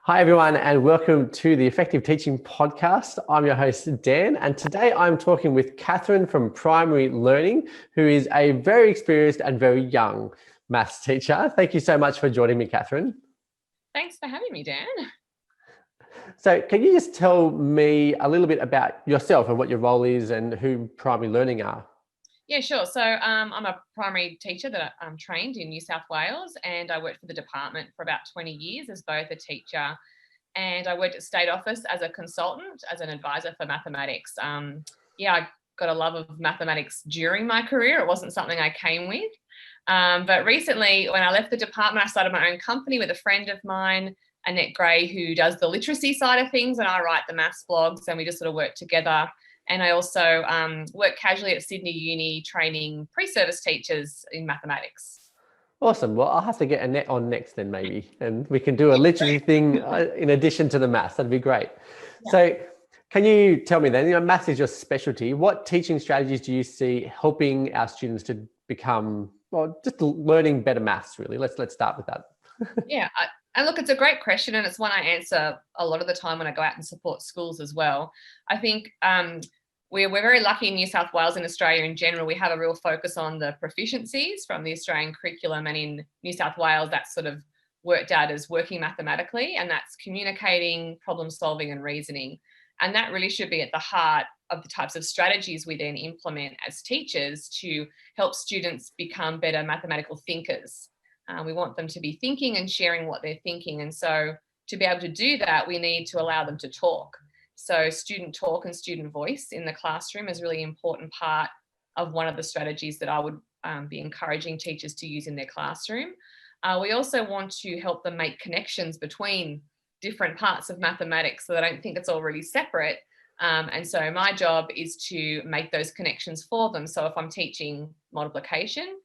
Hi, everyone, and welcome to the Effective Teaching Podcast. I'm your host, Dan, and today I'm talking with Katherin from Primary Learning, who is a very experienced and very young maths teacher. Thank you so much for joining me, Katherin. Thanks for having me, Dan. So can you just tell me a little bit about yourself and what your role is and who Primary Learning are? Yeah, sure. So I'm a primary teacher that I'm trained in New South Wales, and I worked for the department for about 20 years as both a teacher and I worked at State Office as a consultant, as an advisor for mathematics. I got a love of mathematics during my career. It wasn't something I came with. But recently, when I left the department, I started my own company with a friend of mine, Annette Gray, who does the literacy side of things, and I write the maths blogs, and we just sort of work together. And I also work casually at Sydney Uni training pre-service teachers in mathematics. Awesome. Well, I'll have to get Annette on next then maybe, and we can do a literacy thing in addition to the maths. That'd be great. Yeah. So can you tell me then, maths is your specialty. What teaching strategies do you see helping our students to become, well, just learning better maths really? Let's start with that. Yeah. And look, it's a great question, and it's one I answer a lot of the time when I go out and support schools as well. I think we're very lucky in New South Wales and Australia in general. We have a real focus on the proficiencies from the Australian curriculum, and in New South Wales, that's sort of worked out as working mathematically, and that's communicating, problem solving, and reasoning. And that really should be at the heart of the types of strategies we then implement as teachers to help students become better mathematical thinkers. We want them to be thinking and sharing what they're thinking. And so to be able to do that, we need to allow them to talk. So student talk and student voice in the classroom is a really important part of one of the strategies that I would be encouraging teachers to use in their classroom. We also want to help them make connections between different parts of mathematics so they don't think it's all really separate. And so my job is to make those connections for them. So if I'm teaching multiplication,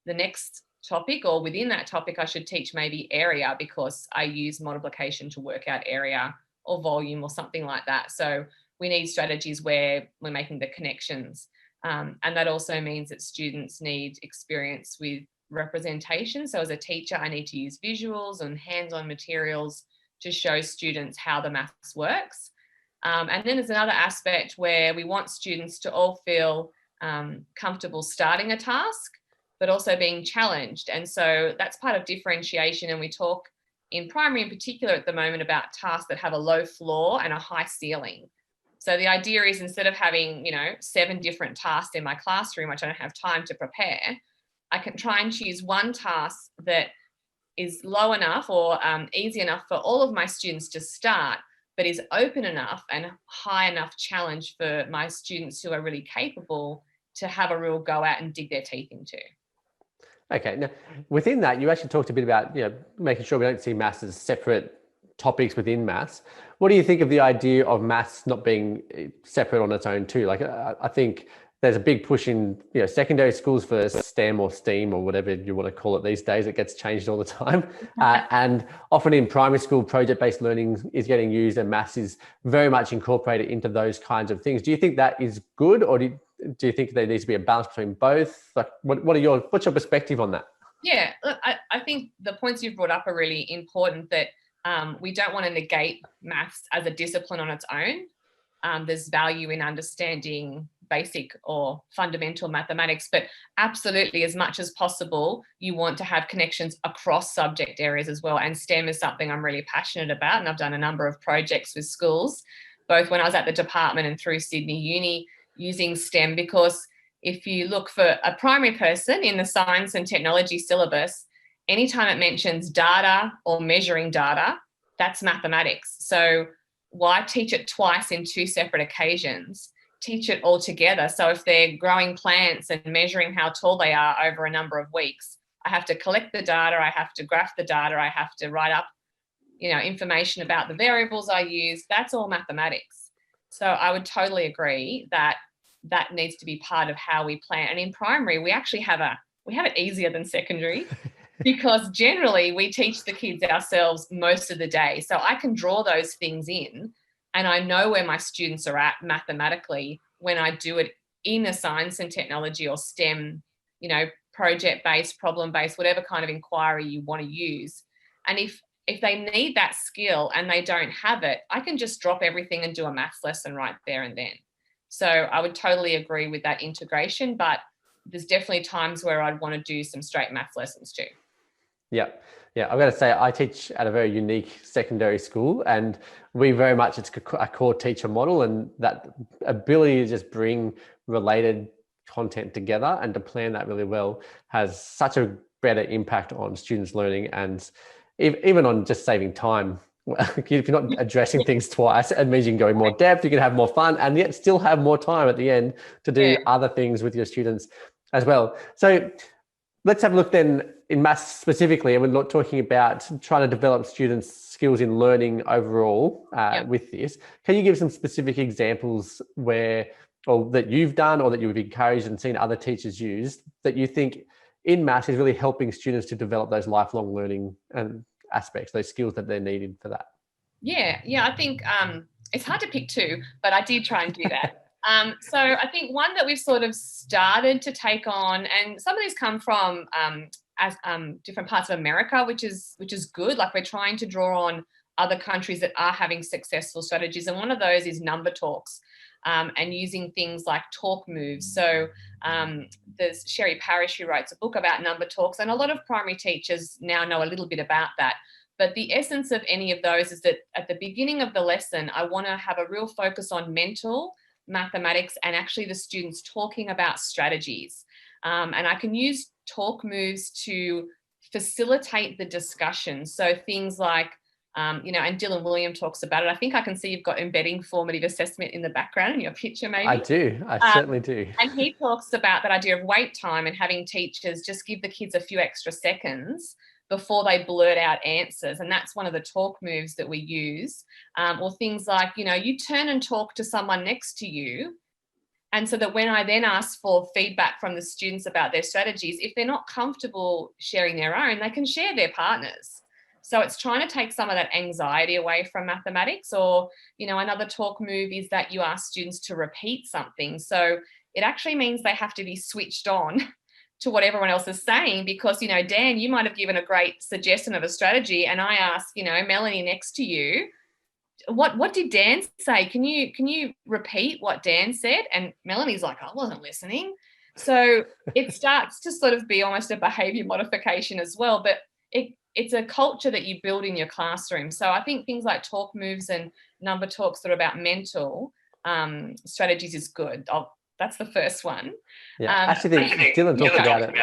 the next topic, or within that topic, I should teach maybe area, because I use multiplication to work out area or volume or something like that. So we need strategies where we're making the connections. And that also means that students need experience with representation. So as a teacher, I need to use visuals and hands-on materials to show students how the maths works. And then there's another aspect where we want students to all feel comfortable starting a task, but also being challenged. And so that's part of differentiation. And we talk in primary in particular at the moment about tasks that have a low floor and a high ceiling. So the idea is, instead of having, 7 different tasks in my classroom, which I don't have time to prepare, I can try and choose one task that is low enough or easy enough for all of my students to start, but is open enough and high enough challenge for my students who are really capable to have a real go at and dig their teeth into. Okay, now within that, you actually talked a bit about making sure we don't see maths as separate topics within maths. What do you think of the idea of maths not being separate on its own too? Like I think there's a big push in secondary schools for STEM or STEAM or whatever you want to call it these days. It gets changed all the time, and often in primary school, project-based learning is getting used, and maths is very much incorporated into those kinds of things. Do you think that is good, or do you think there needs to be a balance between both? Like, what's your perspective on that? Yeah, look, I think the points you've brought up are really important, that we don't want to negate maths as a discipline on its own. There's value in understanding basic or fundamental mathematics, but absolutely, as much as possible, you want to have connections across subject areas as well. And STEM is something I'm really passionate about, and I've done a number of projects with schools, both when I was at the department and through Sydney Uni, using STEM, because if you look for a primary person in the science and technology syllabus, anytime it mentions data or measuring data, that's mathematics. So why teach it twice in 2 separate occasions? Teach it all together. So if they're growing plants and measuring how tall they are over a number of weeks, I have to collect the data, I have to graph the data, I have to write up, information about the variables I use. That's all mathematics. So I would totally agree that that needs to be part of how we plan. And in primary, we actually have it easier than secondary because generally we teach the kids ourselves most of the day. So I can draw those things in, and I know where my students are at mathematically when I do it in a science and technology or STEM, project-based, problem-based, whatever kind of inquiry you want to use. And if if they need that skill and they don't have it, I can just drop everything and do a maths lesson right there and then. So I would totally agree with that integration, but there's definitely times where I'd want to do some straight maths lessons too. Yeah. Yeah, I've got to say, I teach at a very unique secondary school, and we very much, it's a core teacher model, and that ability to just bring related content together and to plan that really well has such a better impact on students' learning, and even on just saving time. If you're not addressing things twice, it means you can go in more depth, you can have more fun, and yet still have more time at the end to do other things with your students as well. So let's have a look then in maths specifically, and we're not talking about trying to develop students' skills in learning overall with this. Can you give some specific examples where, or that you've done or that you've encouraged and seen other teachers use, that you think in maths is really helping students to develop those lifelong learning aspects, those skills that they're needed for that? Yeah, I think it's hard to pick two, but I did try and do that. So I think one that we've sort of started to take on, and some of these come from different parts of America, which is good. Like, we're trying to draw on other countries that are having successful strategies, and one of those is number talks, and using things like talk moves. So there's Sherry Parish, who writes a book about number talks, and a lot of primary teachers now know a little bit about that. But the essence of any of those is that at the beginning of the lesson, I want to have a real focus on mental, mathematics, and actually the students talking about strategies. And I can use talk moves to facilitate the discussion. So things like, and Dylan William talks about it. I think I can see you've got embedding formative assessment in the background in your picture, maybe. I do. I certainly do. And he talks about that idea of wait time and having teachers just give the kids a few extra seconds before they blurt out answers. And that's one of the talk moves that we use. Or things like, you turn and talk to someone next to you. And so that when I then ask for feedback from the students about their strategies, if they're not comfortable sharing their own, they can share their partners. So it's trying to take some of that anxiety away from mathematics. Or, another talk move is that you ask students to repeat something. So it actually means they have to be switched on to what everyone else is saying, because, Dan, you might have given a great suggestion of a strategy, and I ask, Melanie next to you, what did Dan say? Can you repeat what Dan said? And Melanie's like, I wasn't listening. So it starts to sort of be almost a behavior modification as well, but it's a culture that you build in your classroom. So I think things like talk moves and number talks that are about mental strategies is good. That's the first one. Yeah, I actually think Dylan talked about it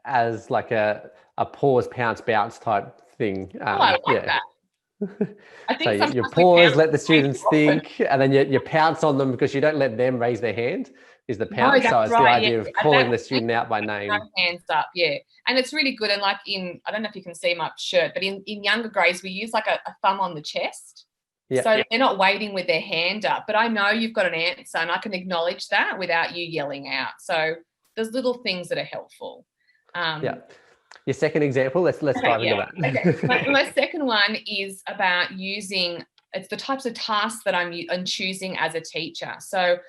as like a pause, pounce, bounce type thing. I like that. I think so you pause, let the students think, and then you pounce on them because you don't let them raise their hand, is the pounce. So it's the idea of calling the student out by name. Hands up, yeah. And it's really good. And like I don't know if you can see my shirt, but in younger grades, we use like a thumb on the chest. Yeah. So they're not waiting with their hand up, but I know you've got an answer and I can acknowledge that without you yelling out. So there's little things that are helpful. Your second example, let's dive into that. Okay. My second one is about it's the types of tasks that I'm choosing as a teacher. So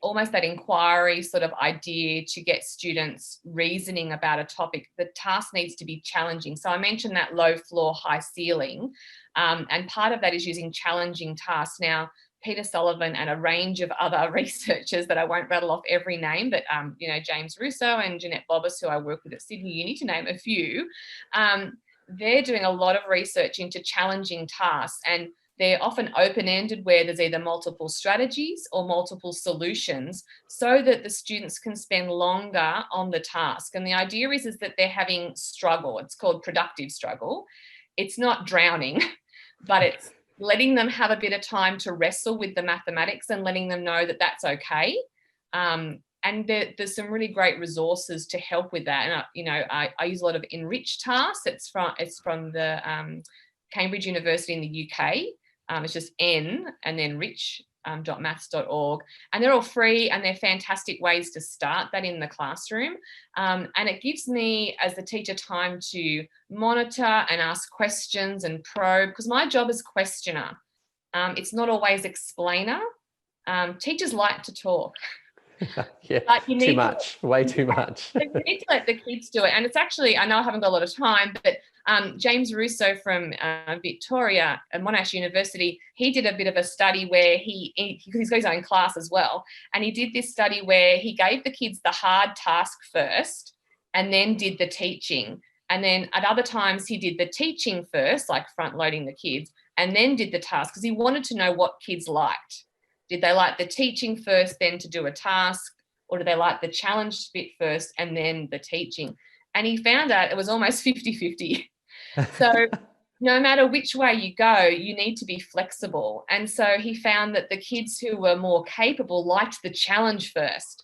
almost that inquiry sort of idea to get students reasoning about a topic. The task needs to be challenging. So I mentioned that low floor, high ceiling. And part of that is using challenging tasks. Now, Peter Sullivan and a range of other researchers that I won't rattle off every name, but James Russo and Jeanette Bobbis, who I work with at Sydney Uni, to name a few, they're doing a lot of research into challenging tasks, and they're often open-ended, where there's either multiple strategies or multiple solutions, so that the students can spend longer on the task. And the idea is that they're having struggle. It's called productive struggle. It's not drowning, but it's letting them have a bit of time to wrestle with the mathematics and letting them know that that's okay. And there's some really great resources to help with that. And I use a lot of Enrich tasks. It's from the Cambridge University in the UK. It's just N and then rich.maths.org, and they're all free, and they're fantastic ways to start that in the classroom. And it gives me, as the teacher, time to monitor and ask questions and probe, because my job is questioner. It's not always explainer. Teachers like to talk. Too much, way too much. You need to let the kids do it. And it's actually, I know I haven't got a lot of time, but James Russo from Victoria and Monash University, he did a bit of a study where he's got his own class as well. And he did this study where he gave the kids the hard task first and then did the teaching. And then at other times he did the teaching first, like front loading the kids, and then did the task because he wanted to know what kids liked. Did they like the teaching first, then to do a task? Or do they like the challenge bit first and then the teaching? And he found out it was almost 50-50. So no matter which way you go, you need to be flexible. And so he found that the kids who were more capable liked the challenge first,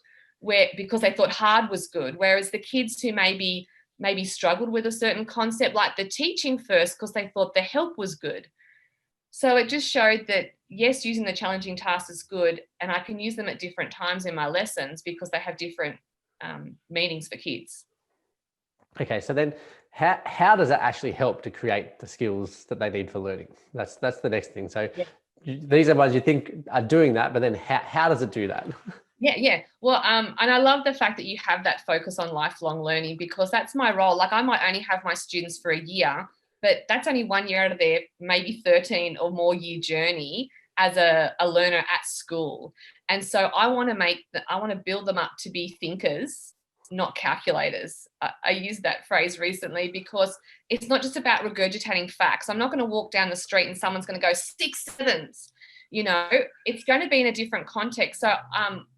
because they thought hard was good, whereas the kids who maybe struggled with a certain concept liked the teaching first because they thought the help was good. So it just showed that, yes, using the challenging tasks is good, and I can use them at different times in my lessons because they have different meanings for kids. Okay, so then how does it actually help to create the skills that they need for learning? That's the next thing. So these are ones you think are doing that, but then how does it do that? Yeah. Well, and I love the fact that you have that focus on lifelong learning, because that's my role. Like, I might only have my students for a year, but that's only 1 year out of their maybe 13 or more year journey as a learner at school. And so I want to build them up to be thinkers, not calculators. I used that phrase recently because it's not just about regurgitating facts. I'm not going to walk down the street and someone's going to go 6 sevens. It's going to be in a different context. So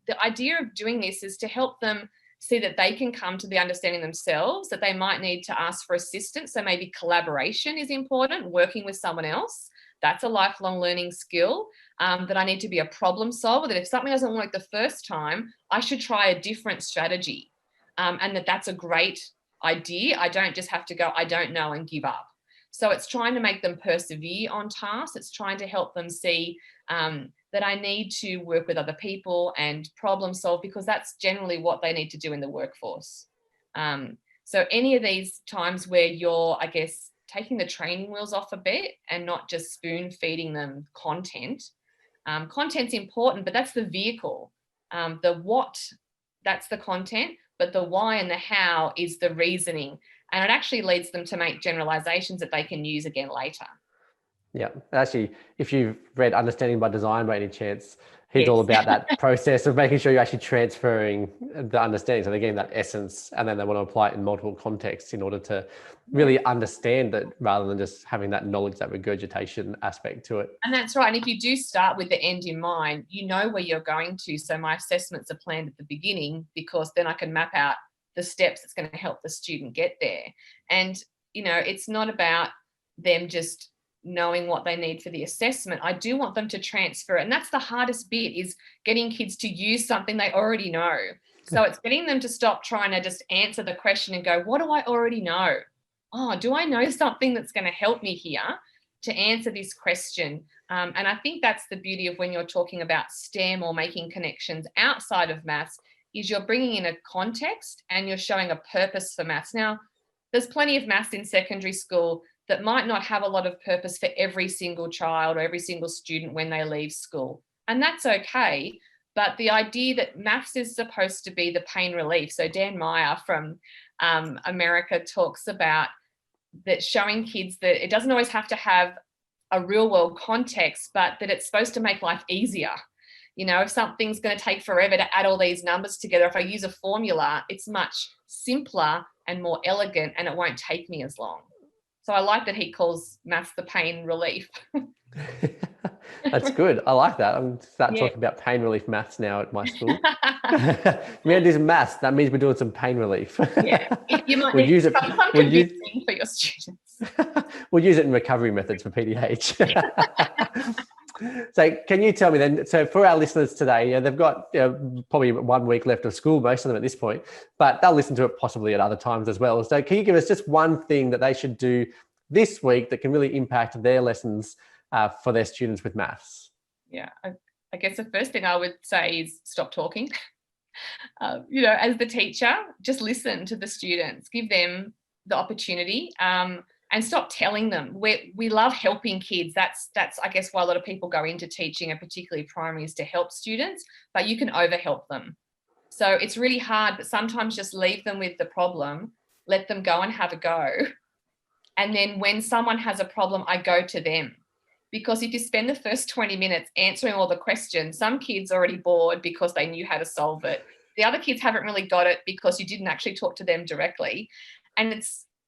the idea of doing this is to help them see that they can come to the understanding themselves, that they might need to ask for assistance. So maybe collaboration is important, working with someone else. That's a lifelong learning skill. That I need to be a problem solver, that if something doesn't work the first time, I should try a different strategy. And that's a great idea. I don't just have to go, I don't know, and give up. So it's trying to make them persevere on tasks. It's trying to help them see that I need to work with other people and problem solve, because that's generally what they need to do in the workforce. So any of these times where you're, I guess, taking the training wheels off a bit and not just spoon feeding them content. Content's important, but that's the vehicle. The what, that's the content, but the why and the how is the reasoning. And it actually leads them to make generalizations that they can use again later. Yeah, actually, if you've read Understanding by Design by any chance, he's Yes. all about that process of making sure you're actually transferring the understanding. So they're getting that essence, and then they want to apply it in multiple contexts in order to really understand it, rather than just having that knowledge, that regurgitation aspect to it. And that's right. And if you do start with the end in mind, you know where you're going to. So my assessments are planned at the beginning, because then I can map out the steps that's going to help the student get there. And, it's not about them just knowing what they need for the assessment. I do want them to transfer. And that's the hardest bit, is getting kids to use something they already know. So it's getting them to stop trying to just answer the question and go, what do I already know? Oh, do I know something that's going to help me here to answer this question? And I think that's the beauty of when you're talking about STEM or making connections outside of maths, is you're bringing in a context and you're showing a purpose for maths. Now, there's plenty of maths in secondary school that might not have a lot of purpose for every single child or every single student when they leave school. And that's okay. But the idea that maths is supposed to be the pain relief. So Dan Meyer from America talks about that, showing kids that it doesn't always have to have a real world context, but that it's supposed to make life easier. If something's going to take forever to add all these numbers together, if I use a formula, it's much simpler and more elegant, and it won't take me as long. So I like that he calls maths the pain relief. That's good. I like that. I'm starting talking about pain relief maths now at my school. We're going to do some maths. That means we're doing some pain relief. Yeah, you might we'll need use it. some We'll convincing for your students. We'll use it in recovery methods for PDH. So can you tell me then, so for our listeners today, they've got probably 1 week left of school, most of them at this point, but they'll listen to it possibly at other times as well. So can you give us just one thing that they should do this week that can really impact their lessons for their students with maths? Yeah, I guess the first thing I would say is stop talking. As the teacher, just listen to the students, give them the opportunity. And stop telling them. We love helping kids. That's I guess why a lot of people go into teaching, and particularly primary, is to help students, but you can overhelp them. So it's really hard, but sometimes just leave them with the problem, let them go and have a go, And then when someone has a problem, I go to them. Because if you spend the first 20 minutes answering all the questions, some kids are already bored because they knew how to solve it. The other kids haven't really got it because you didn't actually talk to them directly. And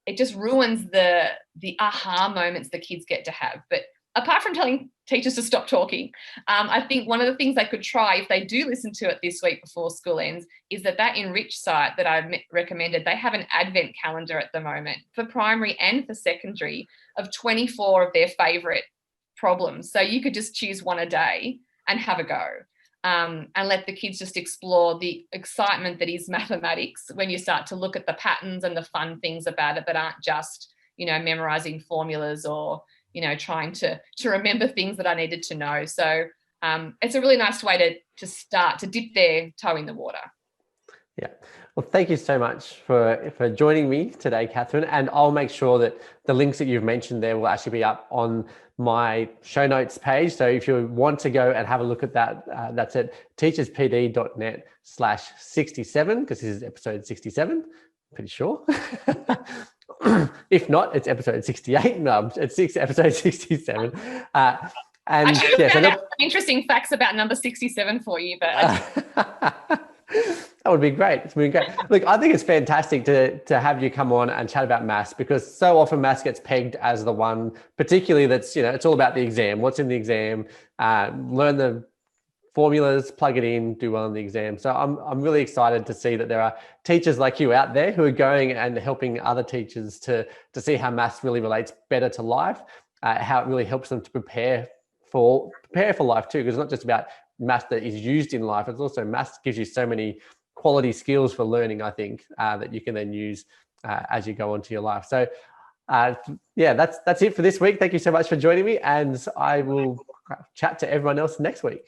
it just ruins the aha moments the kids get to have. But apart from telling teachers to stop talking, I think one of the things they could try if they do listen to it this week before school ends is that Enrich site that I've recommended, they have an advent calendar at the moment for primary and for secondary of 24 of their favourite problems. So you could just choose one a day and have a go. And let the kids just explore the excitement that is mathematics when you start to look at the patterns and the fun things about it that aren't just, memorizing formulas or, trying to remember things that I needed to know. So it's a really nice way to start to dip their toe in the water. Yeah. Well, thank you so much for joining me today, Katherine. And I'll make sure that the links that you've mentioned there will actually be up on my show notes page. So if you want to go and have a look at that, that's at teacherspd.net/67, because this is episode 67, pretty sure. If not, it's episode 68. No, it's episode 67. And I should have yeah, found out some interesting facts about number 67 for you, but that would be great. It's been great. Look, I think it's fantastic to have you come on and chat about maths, because so often maths gets pegged as the one, particularly that's, it's all about the exam. What's in the exam? Learn the formulas, plug it in, do well in the exam. So I'm really excited to see that there are teachers like you out there who are going and helping other teachers to see how maths really relates better to life, how it really helps them to prepare for life too, because it's not just about maths that is used in life. It's also maths gives you so many quality skills for learning, I think, that you can then use as you go on to your life. So yeah, that's it for this week. Thank you so much for joining me, and I will chat to everyone else next week.